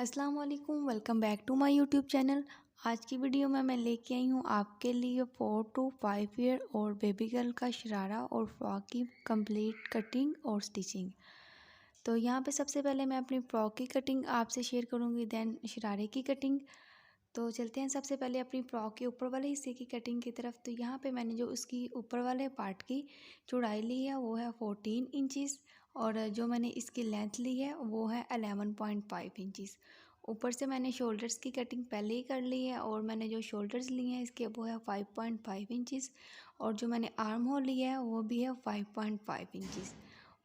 अस्सलाम वालेकुम, welcome back to my YouTube channel. आज की वीडियो में मैं लेके आई हूँ आपके लिए 4 to 5 ईयर और बेबी गर्ल का शरारा और फ्रॉक की कंप्लीट कटिंग और स्टिचिंग। तो यहाँ पे सबसे पहले मैं अपनी फ्रॉक की कटिंग आपसे शेयर करूँगी, देन शरारे की कटिंग। तो चलते हैं सबसे पहले अपनी फ्रॉक के ऊपर वाले हिस्से की कटिंग की तरफ। तो यहाँ पे मैंने जो उसकी ऊपर वाले पार्ट की चौड़ाई ली है वो है 14 इंचज़ और जो मैंने इसकी लेंथ ली है वो है 11.5 इंचज़। ऊपर से मैंने शोल्डर्स की कटिंग पहले ही कर ली है और मैंने जो शोल्डर्स लिए हैं इसके वो है 5.5 इंचज़ और जो मैंने आर्म होल लिया है वो भी है 5.5 इंचज़।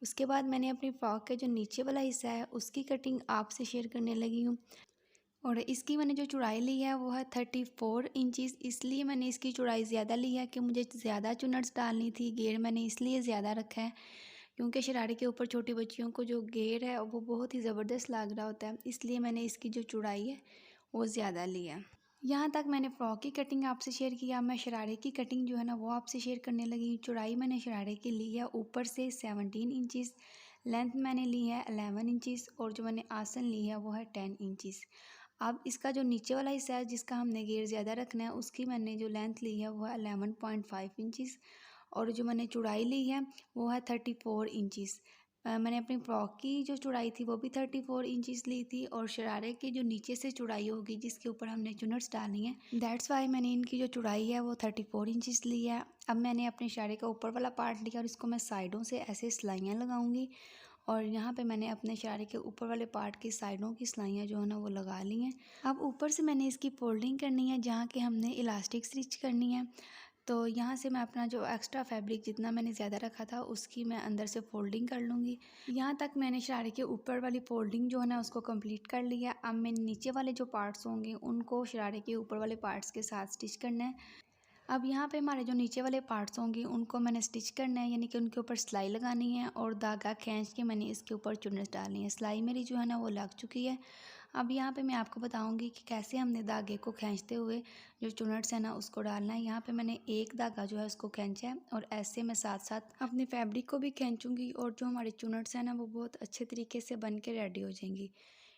उसके बाद मैंने अपनी फ्रॉक के जो नीचे वाला हिस्सा है उसकी कटिंग आपसे शेयर करने लगी हूँ और इसकी मैंने जो चौड़ाई ली है वो है 34 इंचज़। इसलिए मैंने इसकी चौड़ाई ज़्यादा ली है कि मुझे ज़्यादा चुनट्स डालनी थी। घेर मैंने इसलिए ज़्यादा रखा है क्योंकि शरारे के ऊपर छोटी बच्चियों को जो घेर है वो बहुत ही ज़बरदस्त लग रहा होता है, इसलिए मैंने इसकी जो चौड़ाई है वो ज़्यादा ली है। यहाँ तक मैंने फ्रॉक की कटिंग आपसे शेयर किया। मैं शरारे की कटिंग जो है ना वो आपसे शेयर करने लगी। चौड़ाई मैंने शरारे की ली है ऊपर से 17 इंचज़, लेंथ मैंने ली है 11 इंचज़ और जो मैंने आसन ली है वो है 10 इंचज़। अब इसका जो नीचे वाला हिस्सा है जिसका हमने घेर ज़्यादा रखना है उसकी मैंने जो लेंथ ली है वो है 11.5 इंचज़ और जो मैंने चौड़ाई ली है वो है 34 इंचज़। मैंने अपनी फ्रॉक की जो चौड़ाई थी वो भी 34 इंचज़ ली थी और शरारे की जो नीचे से चौड़ाई होगी जिसके ऊपर हमने चुनट्स डालनी है, दैट्स वाई मैंने इनकी जो चौड़ाई है वो 34 इंचज़ ली है। अब मैंने अपने शरारे का ऊपर वाला पार्ट लिया और इसको मैं साइडों से ऐसे सिलाइयाँ लगाऊंगी और यहाँ पे मैंने अपने शरारे के ऊपर वाले पार्ट की साइडों की सिलाइयाँ जो है ना वो लगा ली हैं। अब ऊपर से मैंने इसकी फोल्डिंग करनी है जहाँ के हमने इलास्टिक स्टिच करनी है। तो यहाँ से मैं अपना जो एक्स्ट्रा फैब्रिक जितना मैंने ज़्यादा रखा था उसकी मैं अंदर से फोल्डिंग कर लूँगी। यहाँ तक मैंने शरारे के ऊपर वाली फोल्डिंग जो है ना उसको कंप्लीट कर लिया। अब मैं नीचे वाले जो पार्ट्स होंगे उनको शरारे के ऊपर वाले पार्ट्स के साथ स्टिच करना है। अब यहाँ पे हमारे जो नीचे वाले पार्ट्स होंगे उनको मैंने स्टिच करना है, यानी कि उनके ऊपर सिलाई लगानी है और धागा खींच के मैंने इसके ऊपर चुन्नट डालनी है। सिलाई मेरी जो है ना वो लग चुकी है। अब यहाँ पे मैं आपको बताऊंगी कि कैसे हमने धागे को खींचते हुए जो चुन्नट्स है ना उसको डालना है। यहाँ पे मैंने एक धागा जो है उसको खींचा है और ऐसे मैं साथ साथ अपने फैब्रिक को भी खींचूंगी और जो हमारे चुन्नट्स हैं ना वो बहुत अच्छे तरीके से बन के रेडी हो जाएंगी।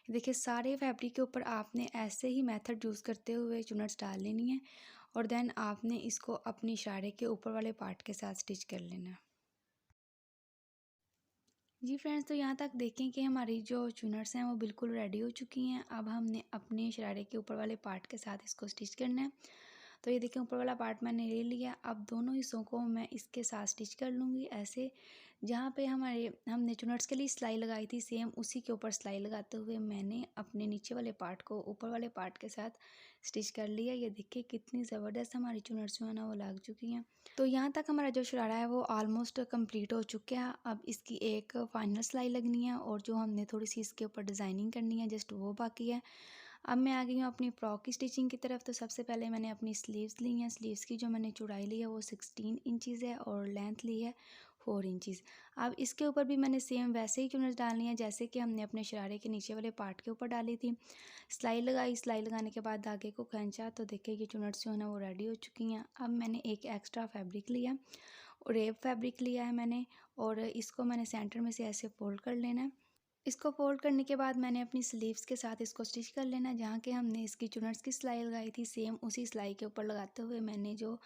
देखिए सारे फैब्रिक के ऊपर आपने ऐसे ही मेथड यूज़ करते हुए चुन्नट्स डाल लेनी है और देन आपने इसको अपनी शरारे के ऊपर वाले पार्ट के साथ स्टिच कर लेना है। जी फ्रेंड्स, तो यहाँ तक देखें कि हमारी जो चुनट्स हैं वो बिल्कुल रेडी हो चुकी हैं। अब हमने अपने शरारे के ऊपर वाले पार्ट के साथ इसको स्टिच करना है। तो ये देखें ऊपर वाला पार्ट मैंने ले लिया। अब दोनों हिस्सों को मैं इसके साथ स्टिच कर लूँगी ऐसे। जहाँ पे हमने चुनट्स के लिए सिलाई लगाई थी सेम उसी के ऊपर सिलाई लगाते हुए मैंने अपने नीचे वाले पार्ट को ऊपर वाले पार्ट के साथ स्टिच कर लिया। ये देखिए कितनी ज़बरदस्त हमारी चुनट्स जो है ना वो लग चुकी हैं। तो यहाँ तक हमारा जो शरारा है वो ऑलमोस्ट कंप्लीट हो चुका है। अब इसकी एक फाइनल सिलाई लगनी है और जो हमने थोड़ी सी इसके ऊपर डिज़ाइनिंग करनी है जस्ट वो बाकी है। अब मैं आ गई हूँ अपनी फ्रॉक की स्टिचिंग की तरफ। तो सबसे पहले मैंने अपनी स्लीव्स ली हैं। स्लीव्स की जो मैंने चौड़ाई ली है वो 16 इंचज़ है और लेंथ ली है 4 इंचज़। अब इसके ऊपर भी मैंने सेम वैसे ही चुन्नट डालनी है जैसे कि हमने अपने शरारे के नीचे वाले पार्ट के ऊपर डाली थी। सिलाई लगाई, सिलाई लगाने के बाद धागे को खींचा तो देखिए ये चुन्नट्स जो है ना वो रेडी हो चुकी हैं। अब मैंने एक एक्स्ट्रा फैब्रिक लिया और रेप फैब्रिक लिया है मैंने और इसको मैंने सेंटर में से ऐसे फोल्ड कर लेना है। इसको फोल्ड करने के बाद मैंने अपनी स्लीव्स के साथ इसको स्टिच कर लेना है। जहाँ के हमने इसकी चुनट्स की सिलाई लगाई थी सेम उसी सिलाई के ऊपर लगाते हुए मैंने जो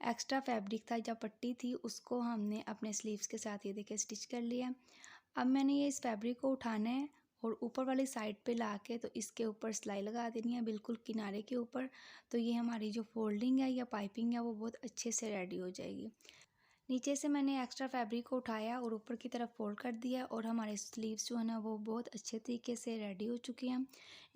एक्स्ट्रा फैब्रिक था या पट्टी थी उसको हमने अपने स्लीव्स के साथ ये देखिए स्टिच कर लिया। अब मैंने ये इस फैब्रिक को उठाना है और ऊपर वाली साइड पे लाके तो इसके ऊपर सिलाई लगा देनी है बिल्कुल किनारे के ऊपर। तो ये हमारी जो फोल्डिंग है या पाइपिंग है वो बहुत अच्छे से रेडी हो जाएगी। नीचे से मैंने एक्स्ट्रा फैब्रिक को उठाया और ऊपर की तरफ फोल्ड कर दिया और हमारे स्लीव्स जो है ना वो बहुत अच्छे तरीके से रेडी हो चुकी हैं।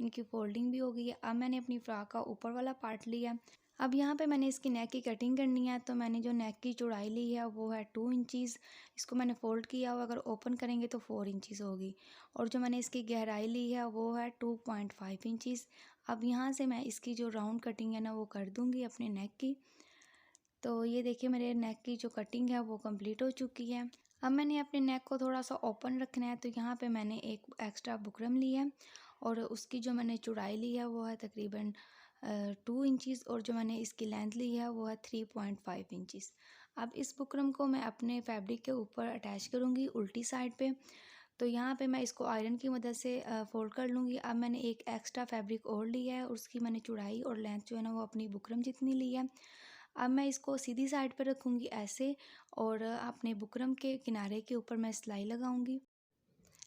इनकी फोल्डिंग भी हो गई है। अब मैंने अपनी फ्रॉक का ऊपर वाला पार्ट लिया। अब यहाँ पे मैंने इसकी नेक की कटिंग करनी है। तो मैंने जो नेक की चौड़ाई ली है वो है 2 इंचज़। इसको मैंने फोल्ड किया हुआ, अगर ओपन करेंगे तो 4 इंचज़ होगी और जो मैंने इसकी गहराई ली है वो है 2.5 इंचज़। अब यहाँ से मैं इसकी जो राउंड कटिंग है ना वो कर दूँगी अपने नेक की। तो ये देखिए मेरे नेक की जो कटिंग है वो कंप्लीट हो चुकी है। अब मैंने अपने नेक को थोड़ा सा ओपन रखना है। तो यहाँ पे मैंने एक एक्स्ट्रा बुकरम ली है और उसकी जो मैंने चौड़ाई ली है वो है तकरीबन 2 इंचज़ और जो मैंने इसकी लेंथ ली है वो है 3.5 इंचज़। अब इस बुकरम को मैं अपने फैब्रिक के ऊपर अटैच करूँगी उल्टी साइड पे। तो यहाँ पे मैं इसको आयरन की मदद से फोल्ड कर लूँगी। अब मैंने एक एक्स्ट्रा फैब्रिक और लिया है और उसकी मैंने चौड़ाई और लेंथ जो है ना वो अपनी बुकरम जितनी ली है। अब मैं इसको सीधी साइड पे रखूँगी ऐसे, और अपने बुकरम के किनारे के ऊपर मैं सिलाई लगाऊँगी।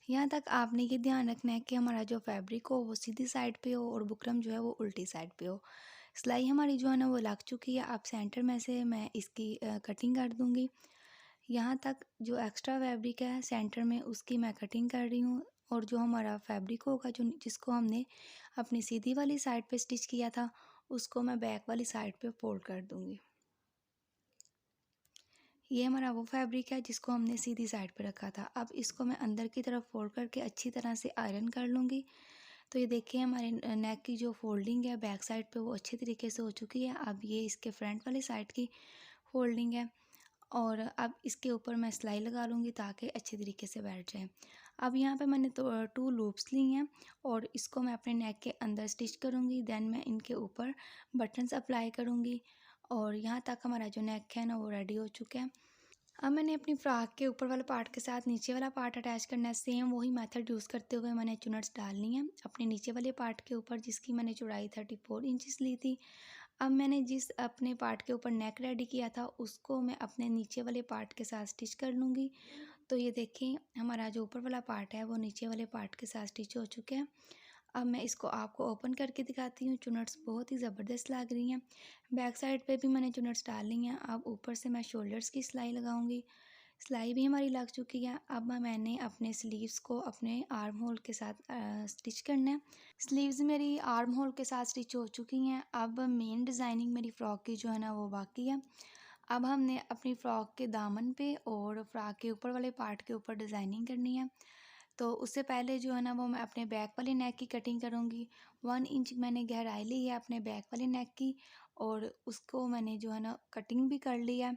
यहाँ तक आपने ये ध्यान रखना है कि हमारा जो फैब्रिक हो वो सीधी साइड पे हो और बुकरम जो है वो उल्टी साइड पे हो। सिलाई हमारी जो है ना वो लग चुकी है। अब सेंटर में से मैं इसकी कटिंग कर दूँगी। यहाँ तक जो एक्स्ट्रा फैब्रिक है सेंटर में उसकी मैं कटिंग कर रही हूँ, और जो हमारा फैब्रिक होगा जो जिसको हमने अपनी सीधी वाली साइड पे स्टिच किया था उसको मैं बैक वाली साइड पे फोल्ड कर दूँगी। ये हमारा वो फैब्रिक है जिसको हमने सीधी साइड पे रखा था। अब इसको मैं अंदर की तरफ फोल्ड करके अच्छी तरह से आयरन कर लूँगी। तो ये देखिए हमारे नेक की जो फोल्डिंग है बैक साइड पे वो अच्छी तरीके से हो चुकी है। अब ये इसके फ्रंट वाली साइड की फोल्डिंग है, और अब इसके ऊपर मैं सिलाई लगा लूँगी ताकि अच्छी तरीके से बैठ जाए। अब यहाँ पे मैंने तो 2 लूप्स ली हैं और इसको मैं अपने नेक के अंदर स्टिच करूँगी। देन मैं इनके ऊपर बटन्स अप्लाई करूँगी, और यहाँ तक हमारा जो नेक है ना वो रेडी हो चुका है। अब मैंने अपनी फ्रॉक के ऊपर वाले पार्ट के साथ नीचे वाला पार्ट अटैच करना है। सेम वही मेथड यूज़ करते हुए मैंने चुनट्स डालनी है अपने नीचे वाले पार्ट के ऊपर, जिसकी मैंने चौड़ाई 34 इंचेस ली थी। अब मैंने जिस अपने पार्ट के ऊपर नेक रेडी किया था उसको मैं अपने नीचे वाले पार्ट के साथ स्टिच कर लूँगी। तो ये देखें हमारा जो ऊपर वाला पार्ट है वो नीचे वाले पार्ट के साथ स्टिच हो चुका है। अब मैं इसको आपको ओपन करके दिखाती हूँ। चुनट्स बहुत ही ज़बरदस्त लग रही हैं। बैक साइड पे भी मैंने चुनट्स डाल ली हैं। अब ऊपर से मैं शोल्डर्स की सिलाई लगाऊंगी। सिलाई भी हमारी लग चुकी है। अब मैंने अपने स्लीव्स को अपने आर्म होल के साथ स्टिच करना है। स्लीव्स मेरी आर्म होल के साथ स्टिच हो चुकी हैं। अब मेन डिज़ाइनिंग मेरी फ़्रॉक की जो है ना वो बाकी है। अब हमने अपनी फ़्रॉक के दामन पे और फ्रॉक के ऊपर वाले पार्ट के ऊपर डिज़ाइनिंग करनी है। तो उससे पहले जो है ना वो मैं अपने बैक वाले नेक की कटिंग करूँगी। 1 इंच मैंने गहराई ली है अपने बैक वाले नेक की, और उसको मैंने जो है ना कटिंग भी कर ली है।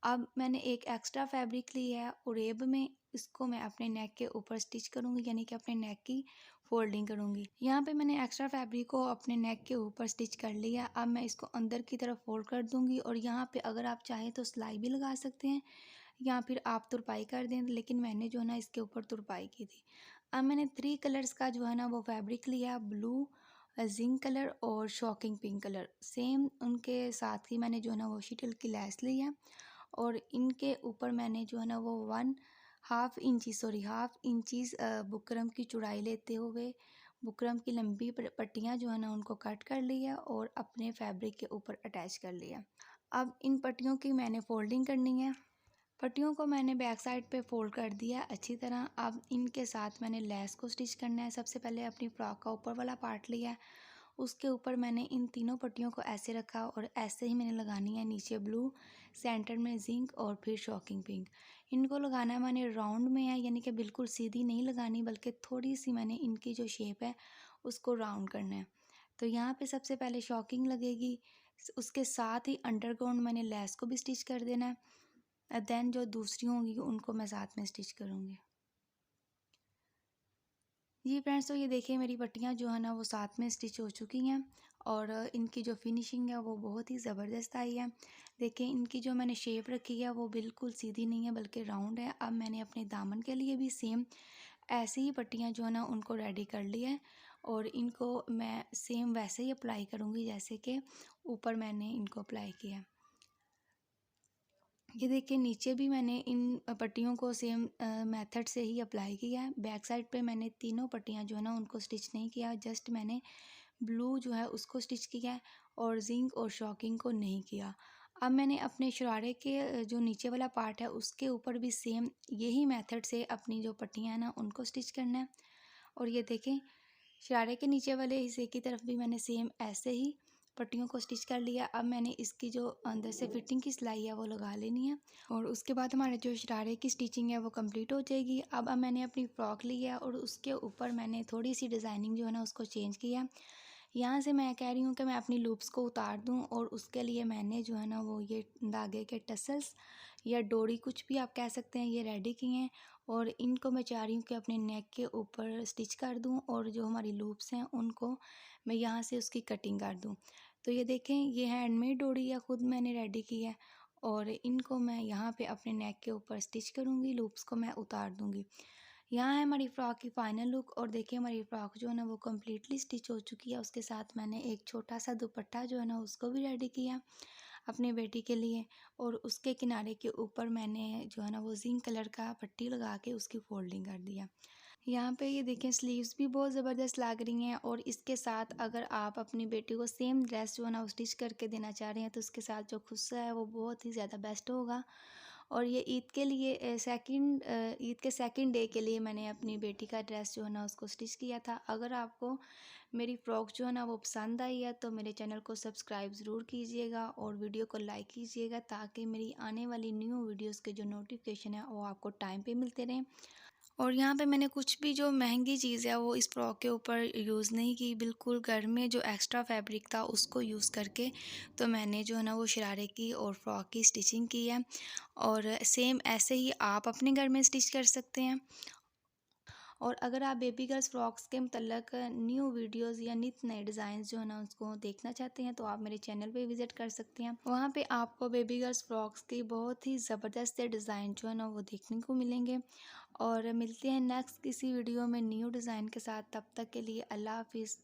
अब मैंने एक एक्स्ट्रा फैब्रिक ली है उरेब में, इसको मैं अपने नेक के ऊपर स्टिच करूँगी, यानी कि अपने नेक की फोल्डिंग करूँगी। यहाँ पे मैंने एक्स्ट्रा फैब्रिक को अपने नेक के ऊपर स्टिच कर लिया। अब मैं इसको अंदर की तरफ फोल्ड कर दूँगी, और यहाँ पे अगर आप चाहें तो सिलाई भी लगा सकते हैं या फिर आप तुरपाई कर दें, लेकिन मैंने जो है ना इसके ऊपर तुरपाई की थी। अब मैंने 3 कलर्स का जो है ना वो फैब्रिक लिया, ब्लू, जिंक कलर और शॉकिंग पिंक कलर। सेम उनके साथ ही मैंने जो है ना वो शीटल की लैस ली है, और इनके ऊपर मैंने जो है ना वो हाफ इंचीज़ बुकरम की चौड़ाई लेते हुए बुकरम की लंबी पट्टियाँ जो है ना उनको कट कर लिया और अपने फैब्रिक के ऊपर अटैच कर लिया। अब इन पट्टियों की मैंने फोल्डिंग करनी है। पट्टियों को मैंने बैक साइड पे फोल्ड कर दिया अच्छी तरह। अब इनके साथ मैंने लेस को स्टिच करना है। सबसे पहले अपनी फ्रॉक का ऊपर वाला पार्ट लिया है, उसके ऊपर मैंने इन तीनों पट्टियों को ऐसे रखा और ऐसे ही मैंने लगानी है। नीचे ब्लू, सेंटर में जिंक और फिर शॉकिंग पिंक। इनको लगाना है मैंने राउंड में है, यानी कि बिल्कुल सीधी नहीं लगानी, बल्कि थोड़ी सी मैंने इनकी जो शेप है उसको राउंड करना है। तो यहाँ पे सबसे पहले शॉकिंग लगेगी, उसके साथ ही अंडरग्राउंड मैंने लेस को भी स्टिच कर देना है। देन जो दूसरी होंगी उनको मैं साथ में स्टिच करूँगी। जी फ्रेंड्स, तो ये देखिए मेरी पट्टियाँ जो है ना वो साथ में स्टिच हो चुकी हैं, और इनकी जो फिनिशिंग है वो बहुत ही ज़बरदस्त आई है। देखिए इनकी जो मैंने शेप रखी है वो बिल्कुल सीधी नहीं है बल्कि राउंड है। अब मैंने अपने दामन के लिए भी सेम ऐसे ही पट्टियाँ जो है ना उनको रेडी कर लिया है, और इनको मैं सेम वैसे ही अप्लाई करूँगी जैसे कि ऊपर मैंने इनको अप्लाई किया है। ये देखिए नीचे भी मैंने इन पट्टियों को सेम मेथड से ही अप्लाई किया है। बैक साइड पे मैंने तीनों पट्टियाँ जो है ना उनको स्टिच नहीं किया, जस्ट मैंने ब्लू जो है उसको स्टिच किया है और जिंक और शॉकिंग को नहीं किया। अब मैंने अपने शरारे के जो नीचे वाला पार्ट है उसके ऊपर भी सेम यही मेथड से अपनी जो पट्टियाँ हैं ना उनको स्टिच करना है। और ये देखें शरारे के नीचे वाले हिस्से की तरफ भी मैंने सेम ऐसे ही पट्टियों को स्टिच कर लिया। अब मैंने इसकी जो अंदर से फिटिंग की सिलाई है वो लगा लेनी है, और उसके बाद हमारे जो शरारे की स्टिचिंग है वो कंप्लीट हो जाएगी। अब मैंने अपनी फ़्रॉक ली है और उसके ऊपर मैंने थोड़ी सी डिज़ाइनिंग जो है ना उसको चेंज किया। यहाँ से मैं कह रही हूँ कि मैं अपनी लूप्स को उतार दूँ, और उसके लिए मैंने जो है ना वो ये धागे के टसल्स या डोरी कुछ भी आप कह सकते हैं ये रेडी किए हैं, और इनको मैं चाह रही हूँ कि अपने नेक के ऊपर स्टिच कर दूँ, और जो हमारी लूप्स हैं उनको मैं यहाँ से उसकी कटिंग कर दूँ। तो ये देखें ये हैंडमेड डोरी है, ख़ुद मैंने रेडी की है, और इनको मैं यहाँ पे अपने नेक के ऊपर स्टिच करूँगी, लूप्स को मैं उतार दूँगी। यहाँ है हमारी फ़्रॉक की फ़ाइनल लुक और देखिए हमारी फ़्रॉक जो है ना वो कम्प्लीटली स्टिच हो चुकी है। उसके साथ मैंने एक छोटा सा दुपट्टा जो है ना उसको भी रेडी किया अपनी बेटी के लिए, और उसके किनारे के ऊपर मैंने जो है ना वो जिंक कलर का पट्टी लगा के उसकी फोल्डिंग कर दिया। यहाँ पे ये देखें स्लीव्स भी बहुत ज़बरदस्त लग रही हैं, और इसके साथ अगर आप अपनी बेटी को सेम ड्रेस जो है ना वो स्टिच करके देना चाह रहे हैं तो उसके साथ जो खुस्सा है वो बहुत ही ज़्यादा बेस्ट होगा। और ये ईद के लिए ईद के सेकंड डे के लिए मैंने अपनी बेटी का ड्रेस जो है ना उसको स्टिच किया था। अगर आपको मेरी फ़्रॉक जो है ना वो पसंद आई है तो मेरे चैनल को सब्सक्राइब ज़रूर कीजिएगा और वीडियो को लाइक कीजिएगा, ताकि मेरी आने वाली न्यू वीडियोज़ के जो नोटिफिकेशन है वो आपको टाइम पे मिलते रहें। और यहाँ पे मैंने कुछ भी जो महंगी चीज़ है वो इस फ्रॉक के ऊपर यूज़ नहीं की, बिल्कुल घर में जो एक्स्ट्रा फैब्रिक था उसको यूज़ करके तो मैंने जो है ना वो शरारे की और फ्रॉक की स्टिचिंग की है। और सेम ऐसे ही आप अपने घर में स्टिच कर सकते हैं। और अगर आप बेबी गर्ल्स फ्रॉक्स के मतलब न्यू वीडियोस या नित नए डिज़ाइन जो है ना उसको देखना चाहते हैं तो आप मेरे चैनल पे विज़िट कर सकते हैं। वहाँ पे आपको बेबी गर्ल्स फ्रॉक्स की बहुत ही ज़बरदस्त से डिज़ाइन जो है ना वो देखने को मिलेंगे। और मिलते हैं नेक्स्ट किसी वीडियो में न्यू डिज़ाइन के साथ। तब तक के लिए अल्लाह हाफिज़।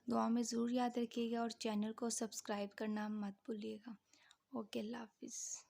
दुआ में ज़रूर याद रखिएगा और चैनल को सब्सक्राइब करना मत भूलिएगा। ओके, अल्लाह हाफिज़।